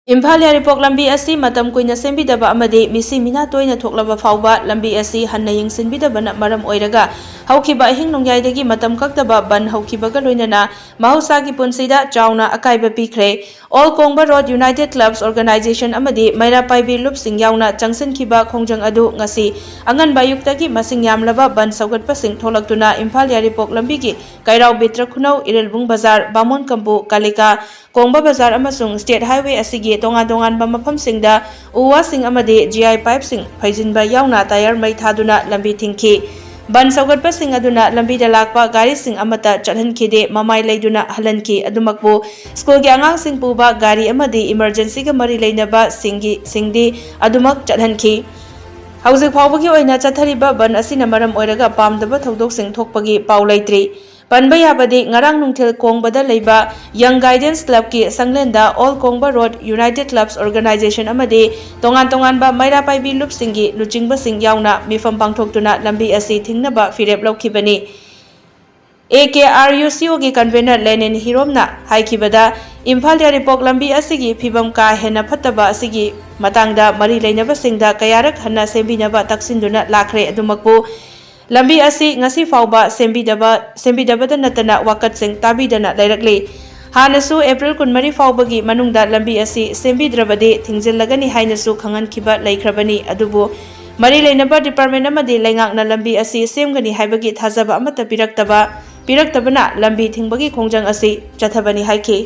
इम्फाल यारिपोक लंबी असी मतम कुइना सेंबिदबा अमदे मिसी मिना तोइना थोकलबा फाउबा लंबी असी हन्ना यिंगसिनबिदबना मरम ओइरगा हौखिबा अहिंग नोंयाइदगी मतम कक्तबा बन हौखिबगा लोइनना महौसागी पुनसिदा चाउना अकाइबा पिख्रे all Kongba road united clubs organisation अमदे मैरापाइबी लुपसिंग याउना चंगसिनखिबा खोंजंग अदु ngasi अंगनबा युक्तगी मसिंग यामलबा बन सौगटपसिंग थोलक्तुना इम्फाल यारिपोक लंबीगी कैराव बित्र खुनौ इरेलबुंग बाजार बामोन कंपु कालिका कोंगबा बाजार अमसुंग स्टेट हाईवे असिगी तोंगान मफमसिंगदा उवासिंग अमदे जीआई पाइपसिंग फैजिनबा याउना टायर मै थादुना लंबी थिंखी बन सौगटपसिंग अदुना लंबीदा लाकपा गारीसिंग अमता चलहनखिदे ममाई लैदुना हलनखी अदुमकबो स्कूल के आंगांसिंग पुबा गारी अमदे इमरजेंसी का मरी लैनबा सिंगदी अदुमक चलहनखी हौजिक फाउबगी ओइना चथरिबा बन असिना मरम ओइरगा पामदबा थौदोकसिंग थोकपगी पाउ लैत्रि पनबा याबदे ngarang nungthil kongbada leiba young guidance club ki sanglenda all kongba road united clubs organization amade tongan ba maira paibi loop singi luchingba sing yauna mifam pangthoktuna lambi asi thingnaba firep lokhibani AKRUCO की convener Lenin हिरोमना हाइखिबदा Imphal यारिपोक लंबी असigi फिबम का हेना फत्तबा असigi मतंगदा मरी लेनबा सिंगदा कयारक हन्ना सेंबिनबा तक्सिनदुना लाखरे अदुमकबो लंबी असी ngasi फाउबा सेंबिदबदा नतना वाकत सिंग ताबीदना लेरकली हानसु अप्रैल 12 फाउबगी मनुंगदा लंबी असी सेंबिद्रबदे थिंगजिलगनी हाइनसु खंगनखिबा लैख्रबनी अदुबो मरी लेनबा department अमदे लैंगाकना लंबी असी सेमगनी हाइबगी थाजबा अमता पिरक्तबना लंबी थिंगबगी खोंजंग असी चथबनी हाइखि।